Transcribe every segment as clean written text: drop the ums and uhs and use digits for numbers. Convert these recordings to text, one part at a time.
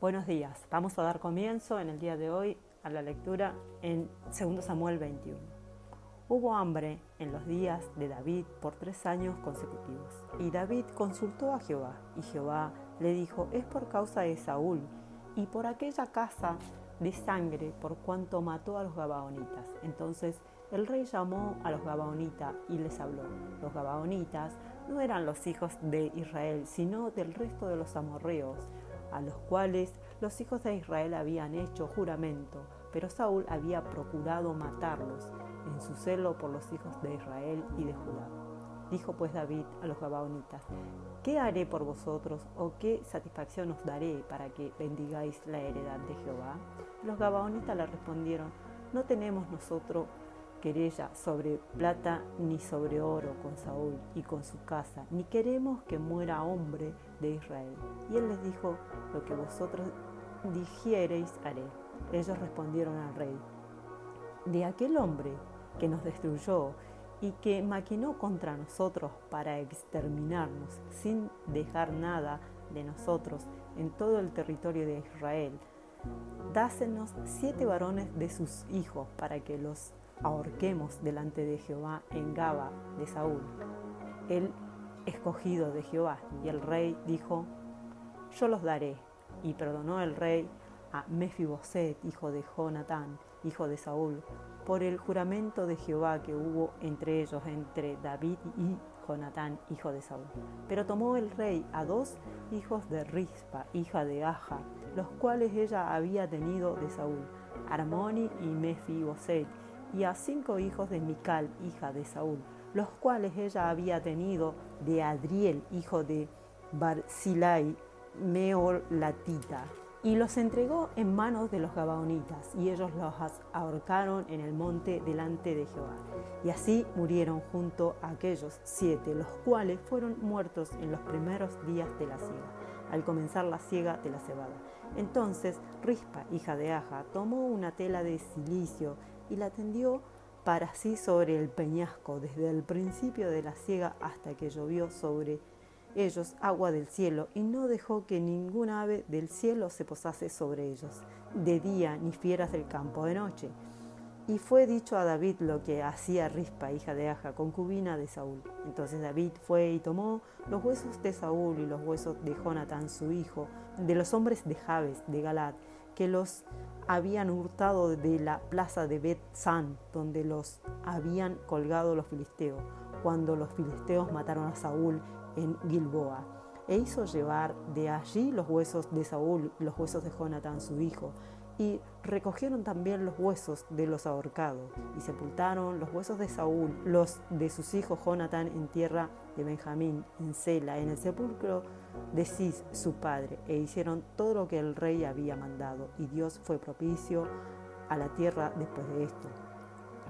Buenos días. Vamos a dar comienzo en el día de hoy a la lectura en 2 Samuel 21. Hubo hambre en los días de David por 3 años consecutivos. Y David consultó a Jehová, y Jehová le dijo: es por causa de Saúl y por aquella casa de sangre por cuanto mató a los gabaonitas. Entonces el rey llamó a los gabaonitas y les habló. Los gabaonitas no eran los hijos de Israel, sino del resto de los amorreos, a los cuales los hijos de Israel habían hecho juramento, pero Saúl había procurado matarlos en su celo por los hijos de Israel y de Judá. Dijo pues David a los gabaonitas: ¿qué haré por vosotros o qué satisfacción os daré para que bendigáis la heredad de Jehová? Los gabaonitas le respondieron: no tenemos nosotros querella sobre plata ni sobre oro con Saúl y con su casa, ni queremos que muera hombre de Israel. Y él les dijo: lo que vosotros dijiereis haré. Ellos respondieron al rey: de aquel hombre que nos destruyó y que maquinó contra nosotros para exterminarnos sin dejar nada de nosotros en todo el territorio de Israel, dásenos 7 varones de sus hijos para que los ahorquemos delante de Jehová en Gaba de Saúl, el escogido de Jehová. Y el rey dijo: yo los daré. Y perdonó el rey a Mefiboset, hijo de Jonatán, hijo de Saúl, por el juramento de Jehová que hubo entre ellos, entre David y Jonatán, hijo de Saúl. Pero tomó el rey a 2 hijos de Rispa, hija de Aja, los cuales ella había tenido de Saúl, Armoni y Mefiboset, y a 5 hijos de Mical, hija de Saúl, los cuales ella había tenido de Adriel, hijo de Barzilai, Meolatita, y los entregó en manos de los gabaonitas, y ellos los ahorcaron en el monte delante de Jehová. Y así murieron junto a aquellos 7, los cuales fueron muertos en los primeros días de la siega, al comenzar la siega de la cebada. Entonces Rispa, hija de Aja, tomó una tela de cilicio y la tendió para sí sobre el peñasco, desde el principio de la siega hasta que llovió sobre ellos agua del cielo, y no dejó que ningún ave del cielo se posase sobre ellos, de día, ni fieras del campo de noche. Y fue dicho a David lo que hacía Rispa, hija de Aja, concubina de Saúl. Entonces David fue y tomó los huesos de Saúl y los huesos de Jonatán su hijo, de los hombres de Jabes de Galad, que los habían hurtado de la plaza de Bet-San, donde los habían colgado los filisteos, cuando los filisteos mataron a Saúl en Gilboa, e hizo llevar de allí los huesos de Saúl y los huesos de Jonatán su hijo, y recogieron también los huesos de los ahorcados, y sepultaron los huesos de Saúl, los de sus hijos Jonatán, en tierra de Benjamín, en Sela, en el sepulcro de Cis su padre, e hicieron todo lo que el rey había mandado, y Dios fue propicio a la tierra después de esto.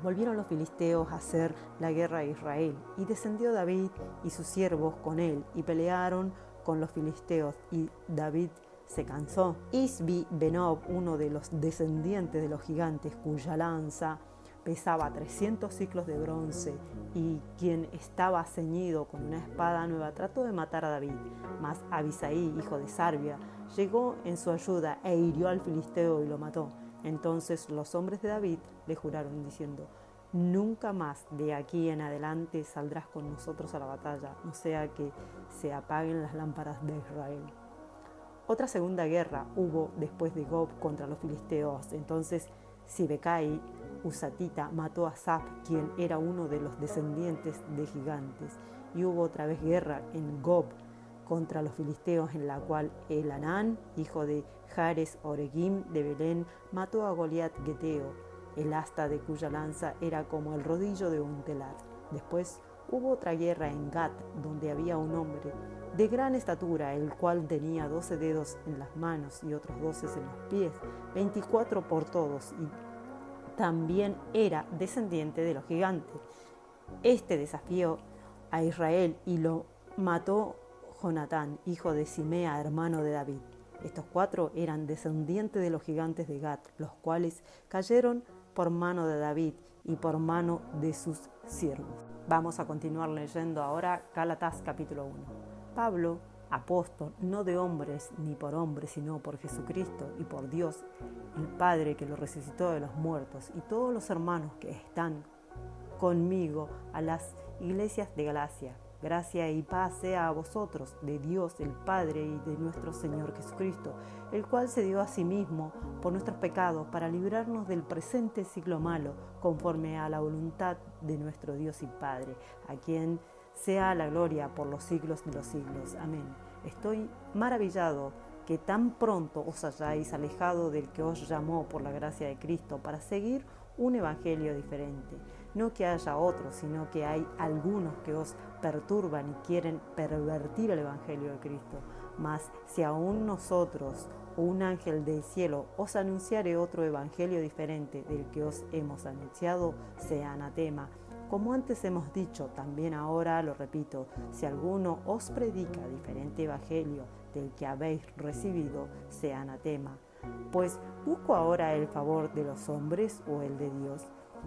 Volvieron los filisteos a hacer la guerra a Israel, y descendió David y sus siervos con él, y pelearon con los filisteos, y David se cansó. Isbi Benob, uno de los descendientes de los gigantes, cuya lanza pesaba 300 siclos de bronce, y quien estaba ceñido con una espada nueva, trató de matar a David. Mas Abisaí, hijo de Sarbia, llegó en su ayuda e hirió al filisteo y lo mató. Entonces los hombres de David le juraron diciendo: nunca más de aquí en adelante saldrás con nosotros a la batalla, no sea que se apaguen las lámparas de Israel. Otra segunda guerra hubo después de Gob contra los filisteos. Entonces Sibecai, Usatita, mató a Saf, quien era uno de los descendientes de gigantes. Y hubo otra vez guerra en Gob contra los filisteos, en la cual Elanán, hijo de Jares Oregim de Belén, mató a Goliat Geteo, el asta de cuya lanza era como el rodillo de un telar. Después hubo otra guerra en Gat, donde había un hombre de gran estatura, el cual tenía 12 dedos en las manos y otros 12 en los pies, 24 por todos, y también era descendiente de los gigantes. Este desafió a Israel y lo mató Jonatán, hijo de Simea, hermano de David. Estos 4 eran descendientes de los gigantes de Gat, los cuales cayeron por mano de David y por mano de sus siervos. Vamos a continuar leyendo ahora Gálatas capítulo 1. Pablo, apóstol, no de hombres ni por hombres, sino por Jesucristo y por Dios, el Padre que lo resucitó de los muertos, y todos los hermanos que están conmigo a las iglesias de Galacia. Gracia y paz sea a vosotros, de Dios el Padre y de nuestro Señor Jesucristo, el cual se dio a sí mismo por nuestros pecados para librarnos del presente siglo malo, conforme a la voluntad de nuestro Dios y Padre, a quien sea la gloria por los siglos de los siglos. Amén. Estoy maravillado que tan pronto os hayáis alejado del que os llamó por la gracia de Cristo para seguir un evangelio diferente. No que haya otros, sino que hay algunos que os perturban y quieren pervertir el evangelio de Cristo. Mas si aún nosotros o un ángel del cielo os anunciare otro evangelio diferente del que os hemos anunciado, sea anatema. Como antes hemos dicho, también ahora lo repito, si alguno os predica diferente evangelio del que habéis recibido, sea anatema. Pues, ¿busco ahora el favor de los hombres o el de Dios?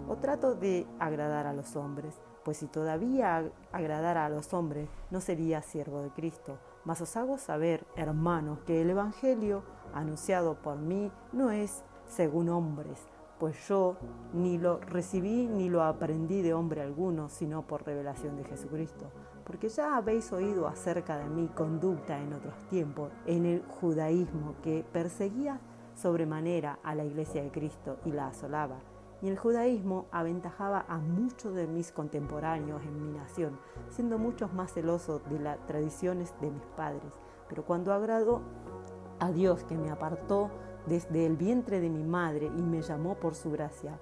¿O trato de agradar a los hombres? Pues si todavía agradara a los hombres, no sería siervo de Cristo. Mas os hago saber, hermanos, que el evangelio anunciado por mí no es según hombres, pues yo ni lo recibí ni lo aprendí de hombre alguno, sino por revelación de Jesucristo. Porque ya habéis oído acerca de mi conducta en otros tiempos, en el judaísmo, que perseguía sobremanera a la iglesia de Cristo y la asolaba. Y el judaísmo aventajaba a muchos de mis contemporáneos en mi nación, siendo muchos más celosos de las tradiciones de mis padres. Pero cuando agradó a Dios, que me apartó desde el vientre de mi madre y me llamó por su gracia,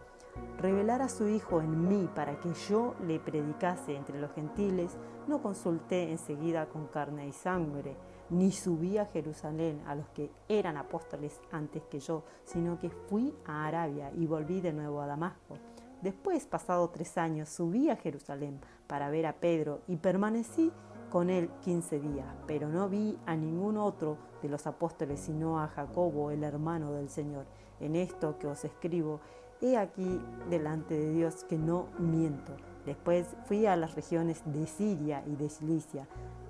revelar a su Hijo en mí para que yo le predicase entre los gentiles, no consulté enseguida con carne y sangre, ni subí a Jerusalén a los que eran apóstoles antes que yo, sino que fui a Arabia y volví de nuevo a Damasco. Después, pasado 3 años, subí a Jerusalén para ver a Pedro y permanecí con él 15 días, pero no vi a ningún otro de los apóstoles, sino a Jacobo, el hermano del Señor. En esto que os escribo, he aquí delante de Dios que no miento. Después fui a las regiones de Siria y de Cilicia,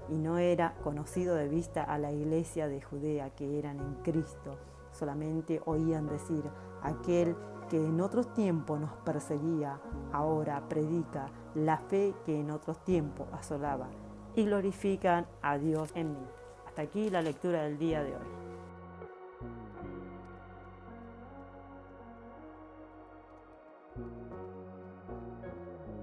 y no era conocido de vista a la iglesia de Judea que eran en Cristo. Solamente oían decir, aquel que en otros tiempos nos perseguía, ahora predica la fe que en otros tiempos asolaba, y glorifican a Dios en mí. Hasta aquí la lectura del día de hoy.